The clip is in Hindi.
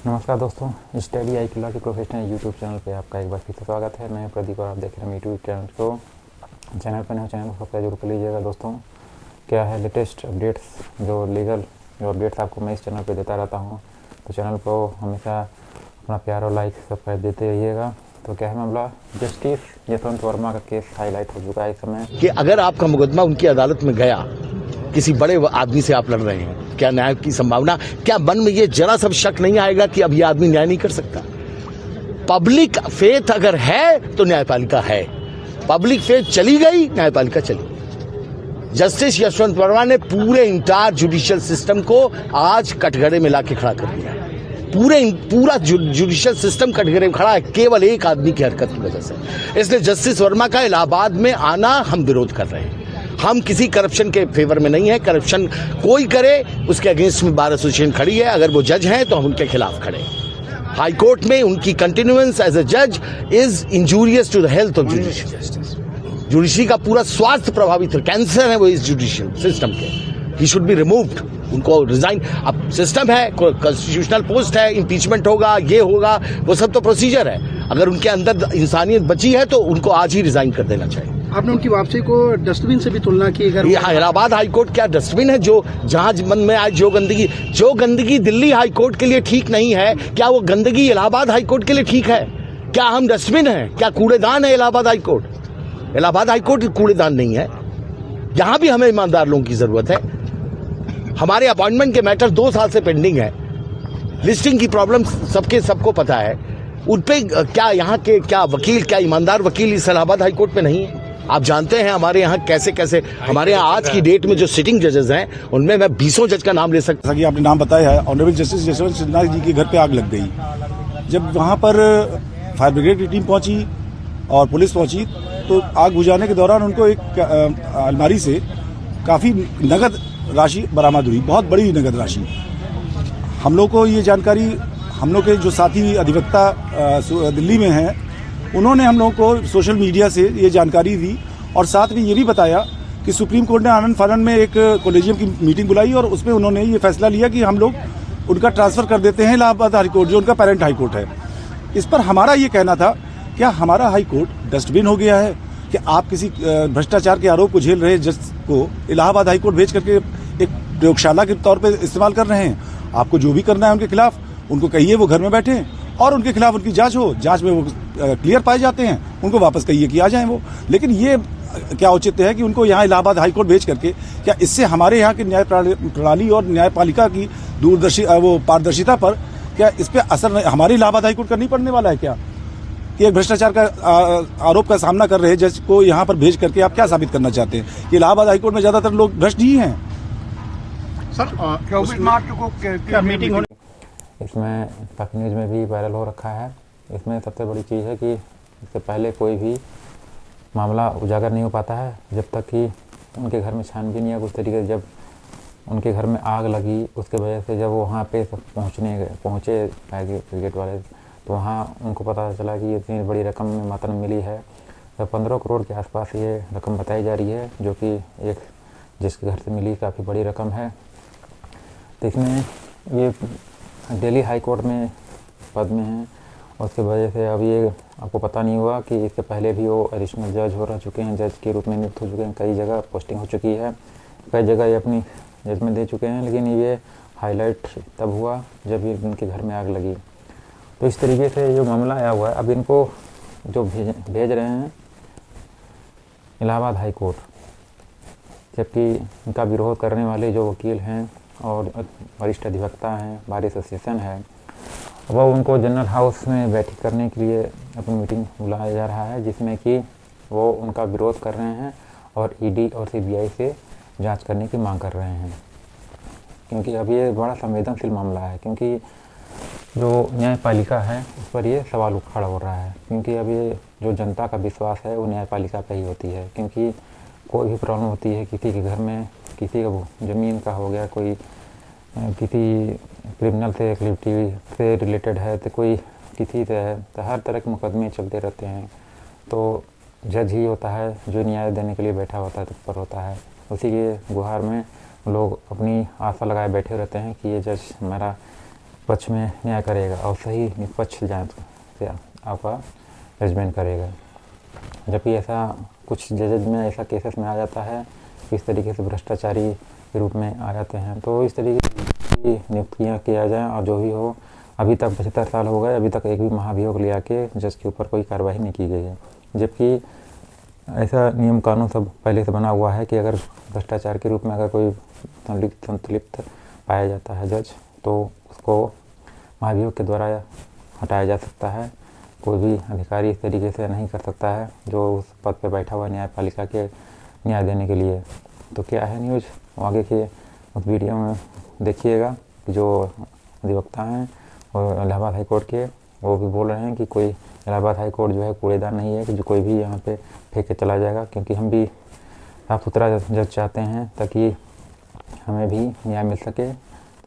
नमस्कार दोस्तों, स्टडी आई लॉ के प्रोफेशनल यूट्यूब चैनल पे आपका एक बार फिर से स्वागत है। मैं प्रदीप और आप देख रहे हैं यूट्यूब चैनल को। चैनल पर नए चैनल को सब्सक्राइब जरूर कर लीजिएगा। दोस्तों, क्या है लेटेस्ट अपडेट्स, जो लीगल जो अपडेट्स आपको मैं इस चैनल पे देता रहता हूँ, तो चैनल को हमेशा अपना प्यार और लाइक सब्सक्राइब देते रहिएगा। तो क्या है मामला, जस्टिस यशवंत वर्मा का केस हाईलाइट हो चुका है इस समय कि अगर आपका मुकदमा उनकी अदालत में गया, किसी बड़े आदमी से आप लड़ रहे हैं, क्या न्याय की संभावना, क्या मन में ये जरा सा शक नहीं आएगा कि अब ये आदमी न्याय नहीं कर सकता? पब्लिक फेथ अगर है तो न्यायपालिका है, पब्लिक फेथ चली गई, न्यायपालिका चली गई। जस्टिस यशवंत वर्मा ने पूरे इंटायर जुडिशियल सिस्टम को आज कटघरे में लाके खड़ा कर दिया है। पूरा जुडिशियल सिस्टम कटघरे में खड़ा है केवल एक आदमी की हरकत की वजह से। इसलिए जस्टिस वर्मा का इलाहाबाद में आना हम विरोध कर रहे हैं। हम किसी करप्शन के फेवर में नहीं है। करप्शन कोई करे उसके अगेंस्ट में बार एसोसिएशन खड़ी है। अगर वो जज हैं तो हम उनके खिलाफ खड़े हैं। हाई कोर्ट में उनकी कंटिन्यूएंस एज ए जज is injurious to the health of judiciary. Judiciary का पूरा स्वास्थ्य प्रभावित है। कैंसर है वो इस जुडिशियल सिस्टम के। He should be removed. उनको रिजाइन। अब सिस्टम है, कॉन्स्टिट्यूशनल पोस्ट है, इम्पीचमेंट होगा, ये होगा, वो सब तो प्रोसीजर है। अगर उनके अंदर इंसानियत बची है तो उनको आज ही रिजाइन कर देना चाहिए। आपने उनकी वापसी को डस्टबिन से भी तुलना की। अगर इलाहाबाद हाई कोर्ट क्या डस्टबिन है? जो जहां मन में आए जो गंदगी दिल्ली हाई कोर्ट के लिए ठीक नहीं है, क्या वो गंदगी इलाहाबाद हाई कोर्ट के लिए ठीक है? क्या हम डस्टबिन है? क्या कूड़ेदान है Allahabad high court? Allahabad high court कूड़ेदान नहीं है। यहां भी हमें ईमानदार लोगों की जरूरत है। हमारे अपॉइंटमेंट के मैटर 2 साल से पेंडिंग है। लिस्टिंग की प्रॉब्लम सबको पता है। उन पे क्या यहाँ के क्या वकील, क्या ईमानदार वकील इस इलाहाबाद हाई कोर्ट में नहीं है? आप जानते हैं हमारे यहाँ कैसे हमारे यहाँ आज की डेट में जो सिटिंग जजेस हैं उनमें मैं 20 जज का नाम ले सकता। जैसा कि आपने नाम बताया है, ऑनरेबल जस्टिस यशवंत सिन्हा जी के घर पे आग लग गई। जब वहाँ पर फायर ब्रिगेड की टीम पहुंची और पुलिस पहुंची तो आग बुझाने के दौरान उनको एक अलमारी से काफ़ी नगद राशि बरामद हुई, बहुत बड़ी नगद राशि। हम लोग को ये जानकारी, हम लोग के जो साथी अधिवक्ता दिल्ली में हैं, उन्होंने हम लोगों को सोशल मीडिया से ये जानकारी दी और साथ में ये भी बताया कि सुप्रीम कोर्ट ने आनंद फानन में एक कॉलेजियम की मीटिंग बुलाई और उसमें उन्होंने ये फैसला लिया कि हम लोग उनका ट्रांसफ़र कर देते हैं इलाहाबाद हाई कोर्ट, जो उनका पेरेंट हाई कोर्ट है। इस पर हमारा ये कहना था, क्या हमारा हाई कोर्ट डस्टबिन हो गया है कि आप किसी भ्रष्टाचार के आरोप को झेल रहे जज को इलाहाबाद हाई कोर्ट भेज करके एक प्रयोगशाला के तौर पर इस्तेमाल कर रहे हैं? आपको जो भी करना है उनके खिलाफ, उनको कहिए वो घर में बैठे और उनके खिलाफ उनकी जांच हो। जांच में वो क्लियर पाए जाते हैं, उनको वापस कहिए कि आ जाएं वो। लेकिन ये क्या औचित्य है कि उनको यहाँ इलाहाबाद हाई कोर्ट भेज करके, क्या इससे हमारे यहाँ की न्याय प्रणाली और न्यायपालिका की पारदर्शिता पर क्या इस पर असर हमारे इलाहाबाद हाई कोर्ट का नहीं पड़ने वाला है? क्या कि एक भ्रष्टाचार का आरोप का सामना कर रहे जज को यहाँ पर भेज करके आप क्या साबित करना चाहते हैं कि इलाहाबाद हाई कोर्ट में ज्यादातर लोग भ्रष्ट ही हैं? सर, 24 मार्च को क्या मीटिंग होने? इसमें काफ़ी न्यूज़ में भी वायरल हो रखा है। इसमें सबसे बड़ी चीज़ है कि इससे पहले कोई भी मामला उजागर नहीं हो पाता है जब तक कि उनके घर में छानबीन या उस तरीके से, जब उनके घर में आग लगी उसके वजह से जब वो वहाँ पे पहुँचे फायर ब्रिगेड वाले, तो वहाँ उनको पता चला कि इतनी बड़ी रकम में मात्रा में मिली है। तो 15 करोड़ के आसपास ये रकम बताई जा रही है, जो कि एक जिसके घर से मिली काफ़ी बड़ी रकम है। तो इसमें ये दिल्ली हाई कोर्ट में पद में हैं, उसके वजह से अब ये आपको पता नहीं हुआ कि इससे पहले भी वो एडिशनल जज हो रह चुके हैं, जज के रूप में नियुक्त हो चुके हैं, कई जगह पोस्टिंग हो चुकी है, कई जगह ये अपनी जजमेंट दे चुके हैं। लेकिन ये हाईलाइट तब हुआ जब ये उनके घर में आग लगी। तो इस तरीके से जो मामला आया हुआ है, अब इनको जो भेज रहे हैं इलाहाबाद हाई कोर्ट, जबकि इनका विरोध करने वाले जो वकील हैं और वरिष्ठ अधिवक्ता हैं, बार एसोसिएशन है, वह उनको जनरल हाउस में बैठक करने के लिए अपनी मीटिंग बुलाया जा रहा है, जिसमें कि वो उनका विरोध कर रहे हैं और ईडी और सीबीआई से जांच करने की मांग कर रहे हैं। क्योंकि अब ये बड़ा संवेदनशील मामला है, क्योंकि जो न्यायपालिका है उस पर ये सवाल खड़ा हो रहा है। क्योंकि अब ये जो जनता का विश्वास है वो न्यायपालिका पर ही होती है। क्योंकि कोई भी प्रॉब्लम होती है किसी के घर में, किसी का ज़मीन का हो गया, कोई किसी क्रिमिनल से एक्टिविटी से रिलेटेड है, तो कोई किसी से है, तो हर तरह के मुकदमे चलते रहते हैं। तो जज ही होता है जो न्याय देने के लिए बैठा होता है, तत्पर होता है। उसी के गुहार में लोग अपनी आशा लगाए बैठे रहते हैं कि ये जज हमारा पक्ष में न्याय करेगा और सही निष्पक्ष जांच से आपका जजमेंट करेगा। जबकि ऐसा कुछ जजेज में ऐसा केसेस में आ जाता है कि इस तरीके से भ्रष्टाचारी के रूप में आ जाते हैं, तो इस तरीके की नियुक्तियाँ किया जाए और जो भी हो। अभी तक 75 साल हो गए, अभी तक एक भी महाभियोग लिया के जज के ऊपर कोई कार्रवाई नहीं की गई है। जबकि ऐसा नियम कानून सब पहले से बना हुआ है कि अगर भ्रष्टाचार के रूप में अगर कोई संतुलिप्त पाया जाता है जज, तो उसको महाभियोग के द्वारा हटाया जा सकता है। कोई भी अधिकारी इस तरीके से नहीं कर सकता है जो उस पद पर बैठा हुआ न्यायपालिका के न्याय देने के लिए। तो क्या है न्यूज़, आगे के उस वीडियो में देखिएगा कि जो अधिवक्ता हैं और इलाहाबाद हाई कोर्ट के, वो भी बोल रहे हैं कि कोई इलाहाबाद हाई कोर्ट जो है कूड़ेदान नहीं है कि जो कोई भी यहाँ पे फेंक के चला जाएगा, क्योंकि हम भी साफ सुथरा जज चाहते हैं ताकि हमें भी न्याय मिल सके